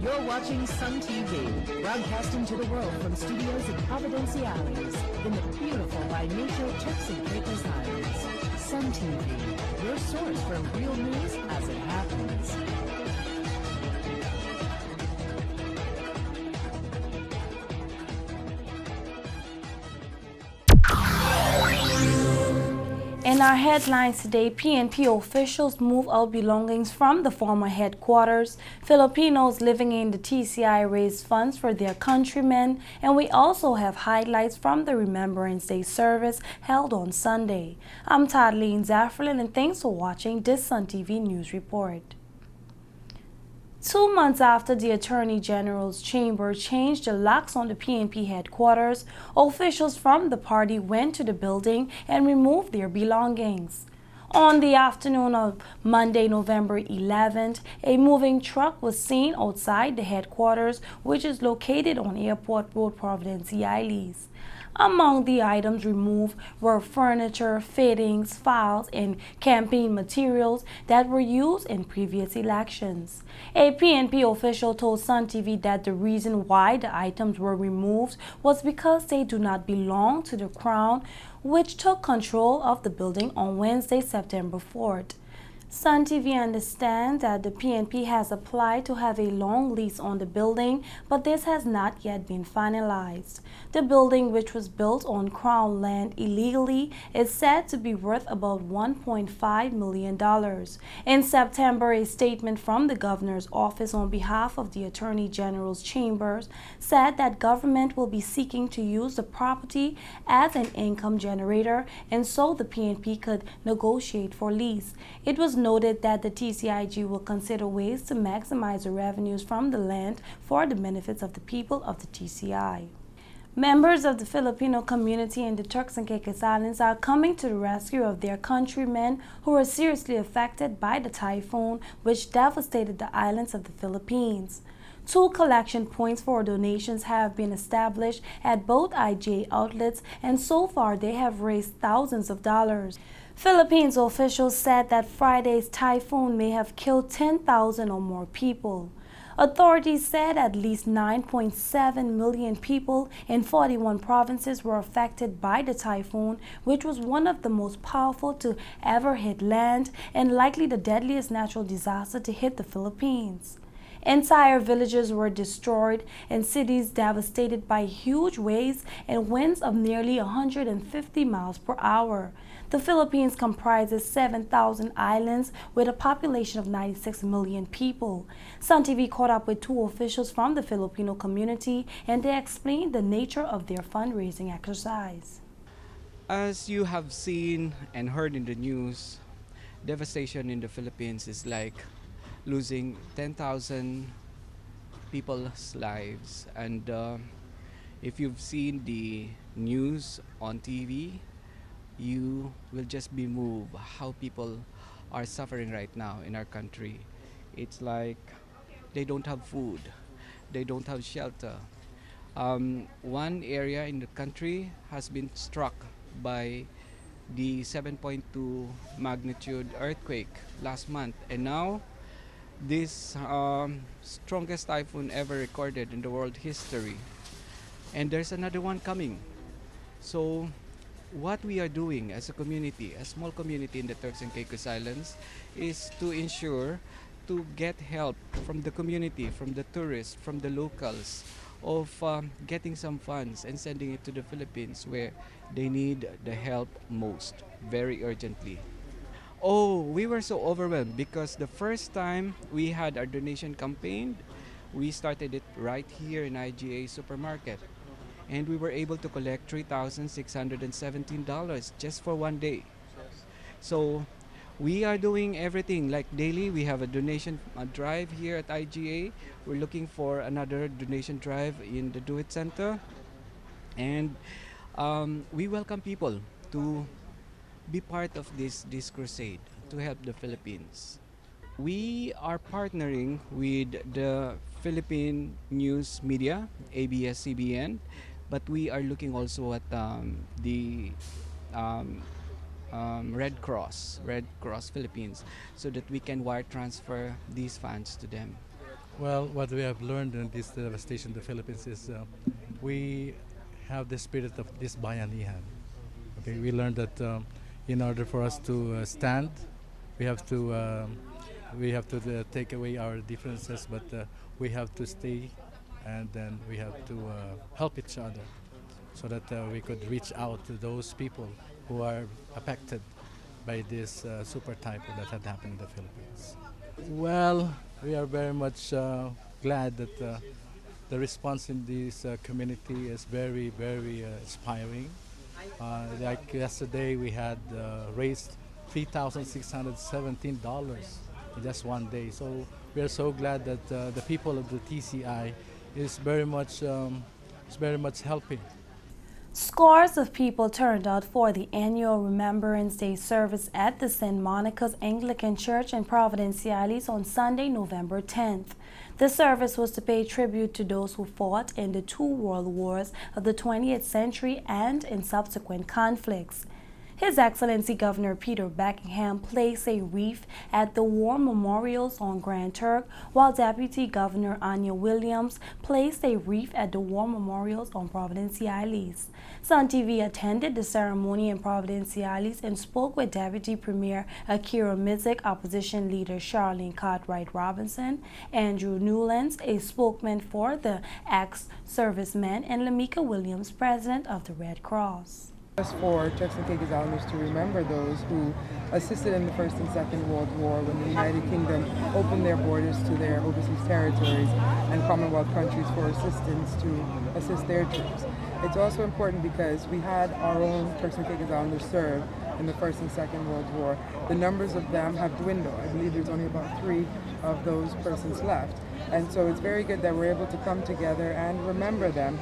You're watching Sun TV, broadcasting to the world from studios in Providenciales, in the beautiful by nature Turks and Caicos Islands. Sun TV, your source for real news as it happens. In our headlines today, PNP officials move out belongings from the former headquarters. Filipinos living in the TCI raise funds for their countrymen. And we also have highlights from the Remembrance Day service held on Sunday. I'm Tadleen Zafrlin, and thanks for watching this Sun TV News Report. 2 months after the Attorney General's chamber changed the locks on the PNP headquarters, officials from the party went to the building and removed their belongings. On the afternoon of Monday, November 11th, a moving truck was seen outside the headquarters, which is located on Airport Road, Providenciales. Among the items removed were furniture, fittings, files, and campaign materials that were used in previous elections. A PNP official told Sun TV that the reason why the items were removed was because they do not belong to the Crown, which took control of the building on Wednesday, September 4th. Sun TV understands that the PNP has applied to have a long lease on the building, but this has not yet been finalized. The building, which was built on Crown land illegally, is said to be worth about $1.5 million. In September, a statement from the governor's office on behalf of the Attorney General's chambers said that government will be seeking to use the property as an income generator, and so the PNP could negotiate for lease. It was noted that the TCIG will consider ways to maximize the revenues from the land for the benefits of the people of the TCI. Members of the Filipino community in the Turks and Caicos Islands are coming to the rescue of their countrymen who were seriously affected by the typhoon which devastated the islands of the Philippines. 2 collection points for donations have been established at both IGA outlets, and so far they have raised thousands of dollars. Philippines officials said that Friday's typhoon may have killed 10,000 or more people. Authorities said at least 9.7 million people in 41 provinces were affected by the typhoon, which was one of the most powerful to ever hit land and likely the deadliest natural disaster to hit the Philippines. Entire villages were destroyed and cities devastated by huge waves and winds of nearly 150 miles per hour. The Philippines comprises 7,000 islands with a population of 96 million people. Sun TV caught up with 2 officials from the Filipino community, and they explained the nature of their fundraising exercise. As you have seen and heard in the news, devastation in the Philippines is like losing 10,000 people's lives. And if you've seen the news on TV, you will just be moved how people are suffering right now in our country. It's like they don't have food, they don't have shelter. One area in the country has been struck by the 7.2 magnitude earthquake last month, and now this strongest typhoon ever recorded in the world history, and there's another one coming. So what we are doing as a community, a small community in the Turks and Caicos Islands, is to ensure to get help from the community, from the tourists, from the locals, of getting some funds and sending it to the Philippines where they need the help most, very urgently. Oh, we were so overwhelmed because the first time we had our donation campaign, we started it right here in IGA supermarket. And we were able to collect $3,617 just for one day. So we are doing everything like daily. We have a donation drive here at IGA. We're looking for another donation drive in the Do It Center. And we welcome people to be part of this crusade to help the Philippines. We are partnering with the Philippine News Media, ABS-CBN, but we are looking also at the Red Cross Philippines, so that we can wire transfer these funds to them. Well, what we have learned in this devastation in the Philippines is we have the spirit of this bayanihan. Okay, we learned that in order for us to stand, we have to take away our differences, but we have to stay, and then we have to help each other, so that we could reach out to those people who are affected by this super typhoon that had happened in the Philippines. Well, we are very much glad that the response in this community is very, very inspiring. Like yesterday, we had raised $3,617 in just one day. So we are so glad that the people of the TCI is very much helping. Scores of people turned out for the annual Remembrance Day service at the St. Monica's Anglican Church in Providenciales on Sunday, November 10th. The service was to pay tribute to those who fought in the two world wars of the 20th century and in subsequent conflicts. His Excellency Governor Peter Buckingham placed a wreath at the war memorials on Grand Turk, while Deputy Governor Anya Williams placed a wreath at the war memorials on Providenciales. Sun TV attended the ceremony in Providenciales and spoke with Deputy Premier Akira Mizik, Opposition Leader Charlene Cartwright Robinson, Andrew Newlands, a spokesman for the ex-servicemen, and Lamika Williams, President of the Red Cross. Just for Turks and Caicos Islanders to remember those who assisted in the First and Second World War when the United Kingdom opened their borders to their overseas territories and Commonwealth countries for assistance to assist their troops. It's also important because we had our own Turks and Caicos Islanders serve in the First and Second World War. The numbers of them have dwindled. I believe there's only about 3 of those persons left. And so it's very good that we're able to come together and remember them,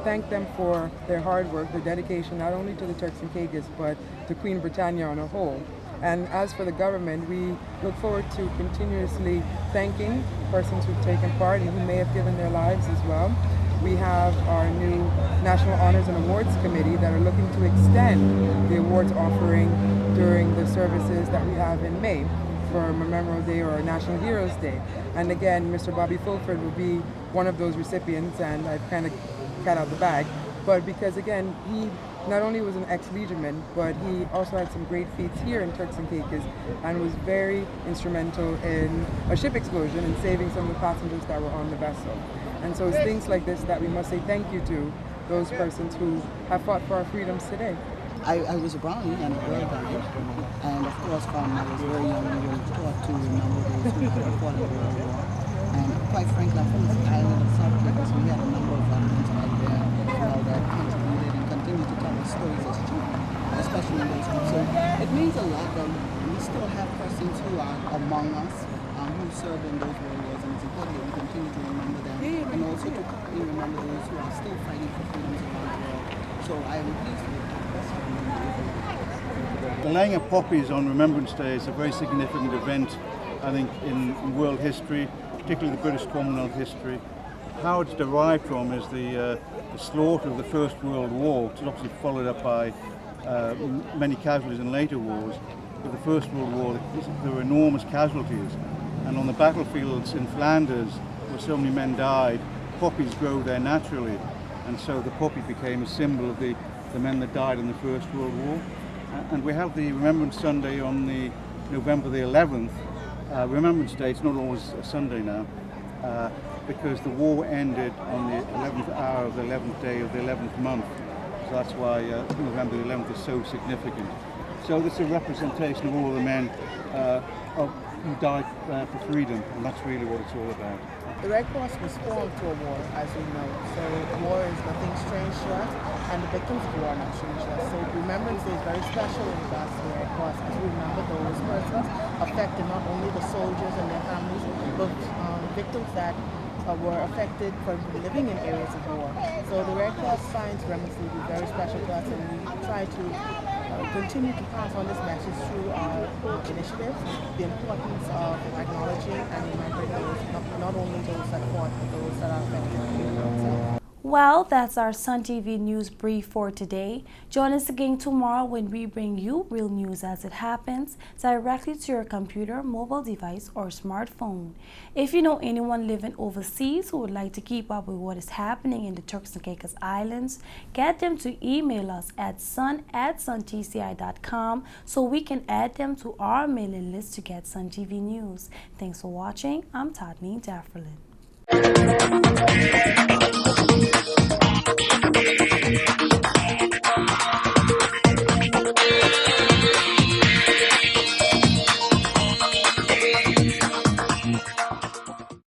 thank them for their hard work, their dedication not only to the Turks and Caicos but to Queen Britannia on a whole. And as for the government, we look forward to continuously thanking persons who've taken part and who may have given their lives as well. We have our new National Honors and Awards Committee that are looking to extend the awards offering during the services that we have in May for Memorial Day or National Heroes Day. And again, Mr. Bobby Fulford will be one of those recipients, and I've kind of got out the bag. But because again, he not only was an ex-legionman, but he also had some great feats here in Turks and Caicos and was very instrumental in a ship explosion and saving some of the passengers that were on the vessel. And so it's things like this that we must say thank you to those persons who have fought for our freedoms today. I was a Brownie and a Girl Guide, and of course from I was very young we were taught to remember those who had fought in the World War. And quite frankly, I think the island of South Caicos, we had a number of veterans right there that contributed and continue to tell us stories as children, especially in those times. So it means a lot that we still have persons who are among us who served in those world wars, and it's important that we continue to remember them and also to remember those who are still fighting for freedoms around the world. So I am pleased with that. The laying of poppies on Remembrance Day is a very significant event, I think, in world history, particularly the British Commonwealth history. How it's derived from is the slaughter of the First World War, which is obviously followed up by many casualties in later wars. With the First World War, there were enormous casualties, and on the battlefields in Flanders, where so many men died, poppies grow there naturally, and so the poppy became a symbol of the men that died in the First World War. And we have the Remembrance Sunday on the November the 11th. Remembrance Day, it's not always a Sunday now, because the war ended on the 11th hour of the 11th day of the 11th month. So that's why November the 11th is so significant. So this is a representation of all the men who died for freedom, and that's really what it's all about. The Red Cross was formed to a war, as we know, so war is nothing strange to us, and the victims of war are not strange to us. So Remembrance Day is very special in regards to the Red Cross, as we remember those persons affected, not only the soldiers and their families, but victims that were affected from living in areas of war. So the Red Cross finds Remembrance Day to be very special to us, and we try to continue to pass on this message through our initiatives, the importance of acknowledging and remembering those, not only those that fought, but those that are affected. Well, that's our Sun TV News Brief for today. Join us again tomorrow when we bring you real news as it happens directly to your computer, mobile device, or smartphone. If you know anyone living overseas who would like to keep up with what is happening in the Turks and Caicos Islands, get them to email us at sun@suntci.com so we can add them to our mailing list to get Sun TV News. Thanks for watching. I'm Tadleen Dafferlin.